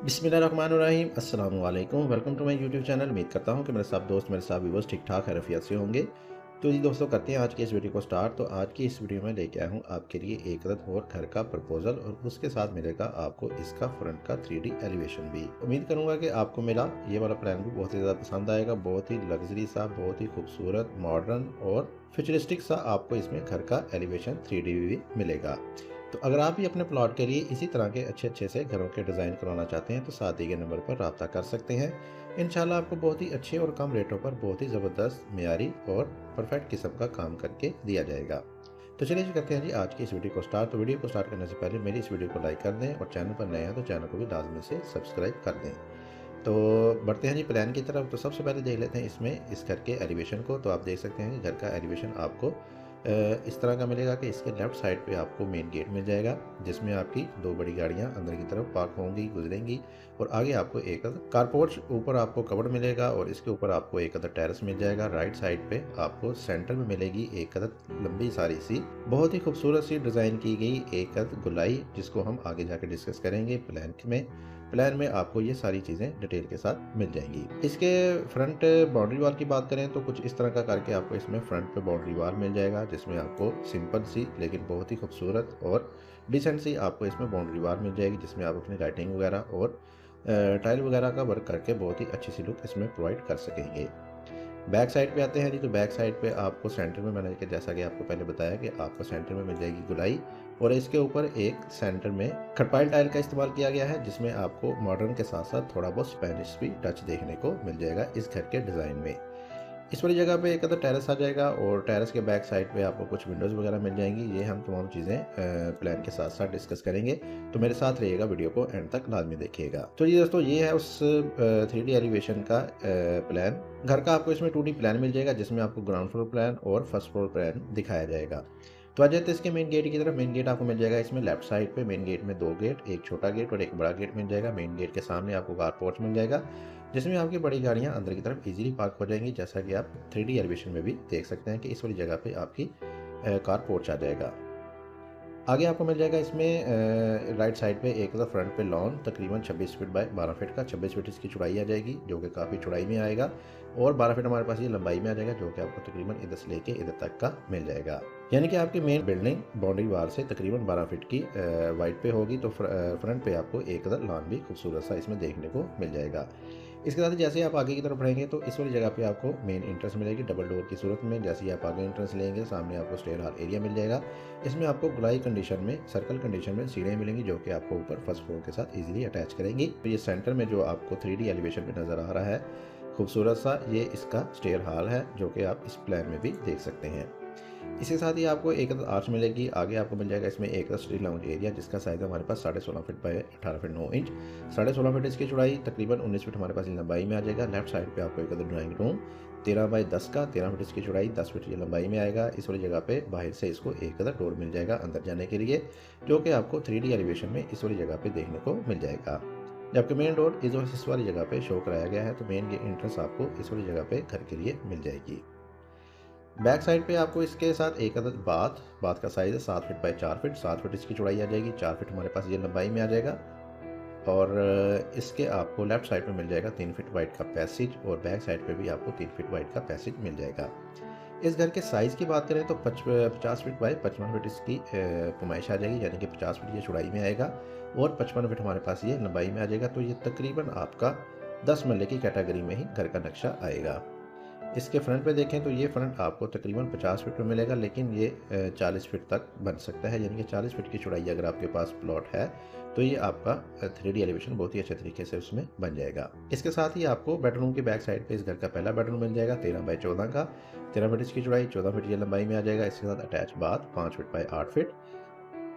बिस्मिल्लाहिर्रहमानिर्रहीम अस्सलाम वालेकुम। Welcome to my YouTube channel. उम्मीद करता हूँ कि मेरे सब दोस्त मेरे सब व्यूअर्स ठीक ठाक खैरियत से होंगे। तो जी दोस्तों, करते हैं आज की इस वीडियो को स्टार्ट। तो आज की इस वीडियो में लेके आया हूँ आपके लिए एक अदद और घर का प्रपोजल और उसके साथ मिलेगा आपको इसका फ्रंट का 3D एलिवेशन भी। उम्मीद करूँगा कि आपको मेरा ये वाला प्लान भी बहुत ही ज़्यादा पसंद आएगा। बहुत ही लग्जरी सा, बहुत ही खूबसूरत, मॉडर्न और फ्यूचरिस्टिक सा आपको इसमें घर का एलिवेशन 3D भी मिलेगा। तो अगर आप भी अपने प्लॉट के लिए इसी तरह के अच्छे अच्छे से घरों के डिज़ाइन करवाना चाहते हैं तो साथ दिए गए नंबर पर रब्ता कर सकते हैं। इंशाल्लाह आपको बहुत ही अच्छे और कम रेटों पर बहुत ही ज़बरदस्त, मेयारी और परफेक्ट किस्म का काम करके दिया जाएगा। तो चलिए जी, करते हैं जी आज की इस वीडियो को स्टार्ट। तो वीडियो को स्टार्ट करने से पहले मेरी इस वीडियो को लाइक कर दें और चैनल पर नए हैं तो चैनल को भी लाजमी से सब्सक्राइब कर दें। तो बढ़ते हैं जी प्लान की तरफ। तो सबसे पहले देख लेते हैं इसमें इस घर के एलिवेशन को। तो आप देख सकते हैं कि घर का एलिवेशन आपको इस तरह का मिलेगा कि इसके लेफ्ट साइड पे आपको मेन गेट मिल जाएगा, जिसमें आपकी दो बड़ी गाड़ियां अंदर की तरफ पार्क होंगी, गुजरेंगी। और आगे आपको एक कारपोर्च, ऊपर आपको कवर्ड मिलेगा और इसके ऊपर आपको एक अदर टेरेस मिल जाएगा। राइट साइड पे आपको सेंटर में मिलेगी एक अदर लंबी सारी सी बहुत ही खूबसूरत सी डिज़ाइन की गई एक अदर गुलाई, जिसको हम आगे जाके डिस्कस करेंगे प्लान में आपको ये सारी चीज़ें डिटेल के साथ मिल जाएंगी। इसके फ्रंट बाउंड्री वॉल की बात करें तो कुछ इस तरह का करके आपको इसमें फ्रंट पे बाउंड्री वॉल मिल जाएगा, जिसमें आपको सिंपल सी लेकिन बहुत ही खूबसूरत और डिसेंट सी आपको इसमें बाउंड्री वॉल मिल जाएगी, जिसमें आप अपनी लाइटिंग वगैरह और टाइल वगैरह का वर्क करके बहुत ही अच्छी सी लुक इसमें प्रोवाइड कर सकेंगे। बैक साइड पे आते हैं जी। तो बैक साइड पे आपको सेंटर में, मैंने जैसा कि आपको पहले बताया कि आपको सेंटर में मिल जाएगी गुलाई और इसके ऊपर एक सेंटर में खटपाइल टाइल का इस्तेमाल किया गया है, जिसमें आपको मॉडर्न के साथ साथ थोड़ा बहुत स्पेनिश भी टच देखने को मिल जाएगा इस घर के डिज़ाइन में। इस वाली जगह पे एक अदर टेरेस आ जाएगा और टेरेस के बैक साइड पे आपको कुछ विंडोज़ वगैरह मिल जाएंगी। ये हम तमाम चीज़ें प्लान के साथ साथ डिस्कस करेंगे, तो मेरे साथ रहिएगा, वीडियो को एंड तक लाजमी देखिएगा। तो ये दोस्तों, ये है उस 3D एलिवेशन का प्लान। घर का आपको इसमें 2D प्लान मिल जाएगा, जिसमें आपको ग्राउंड फ्लोर प्लान और फर्स्ट फ्लोर प्लान दिखाया जाएगा। तो आ जाते हैं इसके मेन गेट की तरफ। मेन गेट आपको मिल जाएगा इसमें लेफ्ट साइड पे। मेन गेट में दो गेट, एक छोटा गेट और एक बड़ा गेट मिल जाएगा। मेन गेट के सामने आपको कार पोर्च मिल जाएगा, जिसमें आपकी बड़ी गाड़ियां अंदर की तरफ इजीली पार्क हो जाएंगी, जैसा कि आप 3D एलिवेशन में भी देख सकते हैं कि इस वाली जगह पे आपकी कार पोर्च आ जाएगा। आगे आपको मिल जाएगा इसमें राइट साइड पे एक तरफ फ्रंट पे लॉन तकरीबन 26 फीट बाय 12 फीट का, 26 फीट इसकी चौड़ाई आ जाएगी, जो कि काफ़ी चौड़ाई में आएगा। और 12 फीट हमारे पास ये लंबाई में आ जाएगा, जो कि आपको तकरीबन इधर से लेके इधर तक का मिल जाएगा। यानी कि आपकी मेन बिल्डिंग बाउंड्री वाल से तकरीबन 12 फीट की वाइड पे होगी। तो फ्रंट पे आपको एक अदर लॉन भी खूबसूरत सा इसमें देखने को मिल जाएगा। इसके साथ ही जैसे ही आप आगे की तरफ बढ़ेंगे तो इस वाली जगह पे आपको मेन एंट्रेंस मिलेगी डबल डोर की सूरत में। जैसे ही आप आगे एंट्रेंस लेंगे, सामने आपको स्टेयर हॉल एरिया मिल जाएगा। इसमें आपको गुलाई कंडीशन में, सर्कल कंडीशन में सीढ़ियाँ मिलेंगी, जो कि आपको ऊपर फर्स्ट फ्लोर के साथ इजीली अटैच करेंगी। तो ये सेंटर में जो आपको 3D एलिवेशन में नज़र आ रहा है खूबसूरत सा, ये इसका स्टेयर हॉल है, जो कि आप इस प्लान में भी देख सकते हैं। इसके साथ ही आपको एक आर्च मिलेगी। आगे आपको मिल जाएगा इसमें एक स्ट्रीट लाउंज एरिया, जिसका साइज हमारे पास 16.5 feet by 18 feet 9 inch. 16.5 feet इसकी चौड़ाई, तकरीबन 19 फीट हमारे पास लंबाई में आ जाएगा। लेफ्ट साइड पे आपको एक ड्राइंग रूम 13 बाय 10 का, 13 फीट इसकी चौड़ाई, 10 फीट ये लंबाई में आएगा। इस वाली जगह पे बाहर से इसको एक डोर मिल जाएगा अंदर जाने के लिए, जो कि आपको 3D एलिवेशन में इस वाली जगह पे देखने को मिल जाएगा। जबकि मेन डोर इस वाली जगह पे शो कराया गया है, तो मेन एंट्रेंस आपको इस वाली जगह पे घर के लिए मिल जाएगी। बैक साइड पे आपको इसके साथ एक अदद बाथ का साइज़ है 7 फीट बाय 4 फीट। 7 फीट इसकी चौड़ाई आ जाएगी, 4 फीट हमारे पास ये लंबाई में आ जाएगा। और इसके आपको लेफ्ट साइड पे मिल जाएगा 3 फीट वाइड का पैसेज और बैक साइड पे भी आपको 3 फीट वाइड का पैसेज मिल जाएगा। इस घर के साइज़ की बात करें तो 50 फीट बाय 55 फीट इसकी पैमाइश आ जाएगी, यानी कि 50 फीट ये चौड़ाई में आएगा और 55 फीट हमारे पास ये लंबाई में आ जाएगा। तो ये तकरीबन आपका 10 मरले की कैटेगरी में ही घर का नक्शा आएगा। इसके फ्रंट पे देखें तो ये फ्रंट आपको तकरीबन 50 फीट में मिलेगा, लेकिन ये 40 फीट तक बन सकता है, यानी कि 40 फीट की चौड़ाई अगर आपके पास प्लॉट है तो ये आपका 3D एलिवेशन बहुत ही अच्छे तरीके से उसमें बन जाएगा। इसके साथ ही आपको बेडरूम की बैक साइड पे इस घर का पहला बेडरूम मिल जाएगा 13 बाय 14 का, 13 फीट इसकी चौड़ाई, 14 फीट ये लंबाई में आ जाएगा। इसके साथ attach bath 5 feet by 8 feet.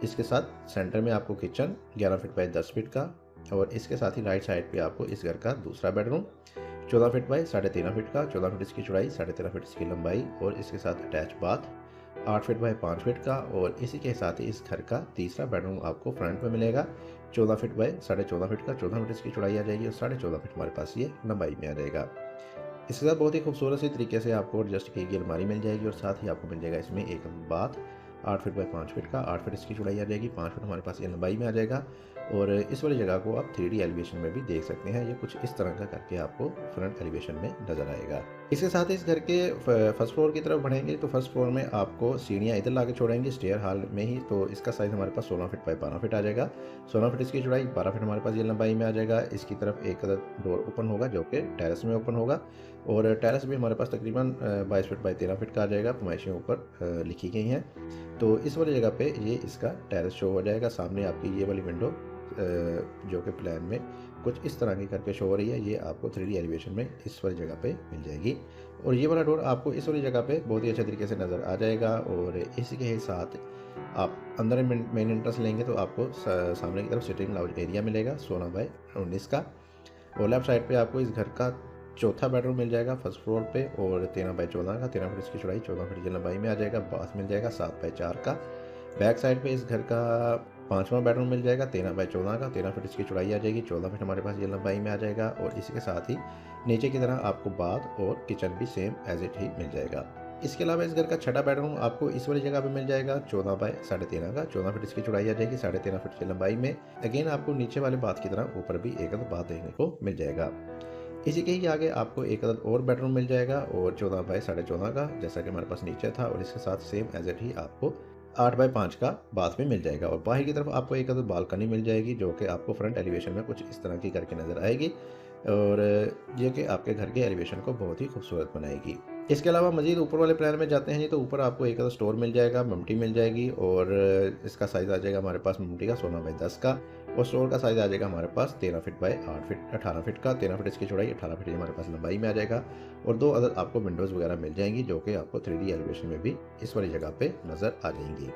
इसके साथ सेंटर में आपको किचन 11 फीट बाय 10 फीट का। और इसके साथ ही राइट साइड पे आपको इस घर का दूसरा बेडरूम 14 फीट बाय 13.5 फीट का, 14 फीट इसकी चौड़ाई, 13.5 फीट इसकी लंबाई और इसके साथ attach bath 8 feet by 5 feet का। और इसी के साथ ही इस घर का तीसरा बेडरूम आपको फ्रंट में मिलेगा 14 फीट बाय 14.5 फीट का, 14 फीट इसकी चौड़ाई आ जाएगी और 14.5 फीट हमारे पास ये लंबाई में आ जाएगा। इसके साथ बहुत ही खूबसूरत सी तरीके से आपको एडजस्ट की गई अलमारी मिल जाएगी और साथ ही आपको मिल जाएगा इसमें एक बाथ 8 फीट बाई 5 फीट का, 8 फीट इसकी चौड़ाई आ जाएगी, 5 फीट हमारे पास ये लंबाई में आ जाएगा। और इस वाली जगह को आप 3D एलिवेशन में भी देख सकते हैं। ये कुछ इस तरह का करके आपको फ्रंट एलिवेशन में नज़र आएगा। इसके साथ ही इस घर के फर्स्ट फ्लोर की तरफ बढ़ेंगे तो फर्स्ट फ्लोर में आपको सीढ़ियाँ इधर ला के छोड़ेंगे स्टेयर हॉल में ही। तो इसका साइज़ हमारे पास 16 फीट बाई 12 फीट आ जाएगा। 16 फीट इसकी चौड़ाई, 12 फीट हमारे पास ये लंबाई में आ जाएगा। इसकी तरफ एक डोर ओपन होगा जो कि टेरेस में ओपन होगा, और टेरेस भी हमारे पास तकरीबन 22 फीट बाई 13 फीट का आ जाएगा। फरमाइशें ऊपर लिखी गई हैं। तो इस वाली जगह पे ये इसका टेरेस शो हो जाएगा। सामने आपकी ये वाली विंडो जो कि प्लान में कुछ इस तरह की करके शो हो रही है, ये आपको 3D एलिवेशन में इस वाली जगह पे मिल जाएगी। और ये वाला डोर आपको इस वाली जगह पे बहुत ही अच्छे तरीके से नज़र आ जाएगा। और इसी के साथ आप अंदर मेन एंट्रेंस लेंगे तो आपको सामने की तरफ सिटिंग लाउंज एरिया मिलेगा 16 बाई 19 का। और लेफ्ट साइड पे आपको इस घर का चौथा बेडरूम मिल जाएगा फर्स्ट फ्लोर पे, और 13 बाई 14 का, 13 फीट इसकी चौड़ाई, 14 फीट की लंबाई में आ जाएगा। बाथ मिल जाएगा 7 बाई 4 का। बैक साइड पे इस घर का पाँचवां बेडरूम मिल जाएगा 13 बाई 14 का, 13 फीट इसकी चौड़ाई आ जाएगी, 14 फीट हमारे पास ये लंबाई में आ जाएगा। और इसी के साथ ही नीचे की तरह आपको बाथ और किचन भी सेम एज इट ही मिल जाएगा। इसके अलावा इस घर का छठा बेडरूम आपको इस वाली जगह पे मिल जाएगा 14 बाई 13.5 का, 14 फीट इसकी चौड़ाई आ जाएगी, 13.5 फीट की लंबाई में। अगेन आपको नीचे वाले बाथ की तरह ऊपर भी एक अदद बाथ देखने को मिल जाएगा। इसी के ही आगे आपको एक अदद और बेडरूम मिल जाएगा और 14 बाई 14.5 का, जैसा कि हमारे पास नीचे था। और इसके साथ सेम एज इट ही आपको 8 बाई 5 का बाथ में मिल जाएगा। और बाहर की तरफ आपको एक अदद बालकनी मिल जाएगी जो कि आपको फ्रंट एलिवेशन में कुछ इस तरह की करके नज़र आएगी, और ये कि आपके घर के एलिवेशन को बहुत ही खूबसूरत बनाएगी। इसके अलावा मज़ीद ऊपर वाले प्लान में जाते हैं जी, तो ऊपर आपको एक स्टोर मिल जाएगा, ममटी मिल जाएगी। और इसका साइज़ आ जाएगा हमारे पास ममटी का 16 बाई 10 का, और स्टोर का साइज़ आ जाएगा हमारे पास 13 फीट बाई 8 फीट 18 फीट का, 13 फीट इसकी चौड़ाई, 18 फीट हमारे पास लंबाई में आ जाएगा। और 2 अदद आपको विंडोज़ वगैरह मिल जाएंगी जो कि आपको 3D एलिवेशन में भी इस वाली जगह पे नज़र आ जाएंगी।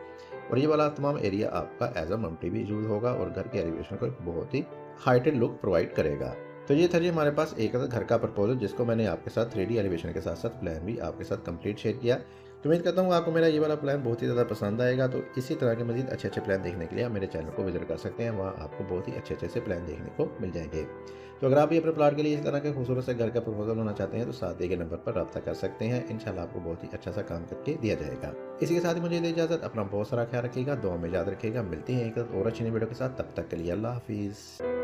और ये वाला तमाम एरिया आपका एज अ ममटी भी यूज़ होगा और घर के एलिवेशन को एक बहुत ही हाइटेड लुक प्रोवाइड करेगा। तो ये था जी हमारे पास एक घर का प्रपोजल, जिसको मैंने आपके साथ 3D एलिवेशन के साथ साथ प्लान भी आपके साथ कंप्लीट शेयर किया। तो उम्मीद करता हूँ आपको मेरा ये वाला प्लान बहुत ही ज़्यादा पसंद आएगा। तो इसी तरह के मज़ीद अच्छे अच्छे प्लान देखने के लिए आप मेरे चैनल को विजिट कर सकते हैं, वहाँ आपको बहुत ही अच्छे अच्छे से प्लान देखने को मिल जाएंगे। तो अगर आप भी अपने प्लाट के लिए इस तरह के खूबसूरत से घर का प्रपोजल बनाना चाहते हैं तो साथ दिए गए नंबर पर रब्ता कर सकते हैं। इंशाल्लाह आपको बहुत ही अच्छा सा काम करके दिया जाएगा। इसी के साथ ही मुझे इजाज़त, अपना बहुत सारा ख्याल रखिएगा, दुआ में याद रखिएगा। मिलती हैं एक और अच्छी नई वीडियो के साथ, तब तक के लिए अल्लाह हाफिज़।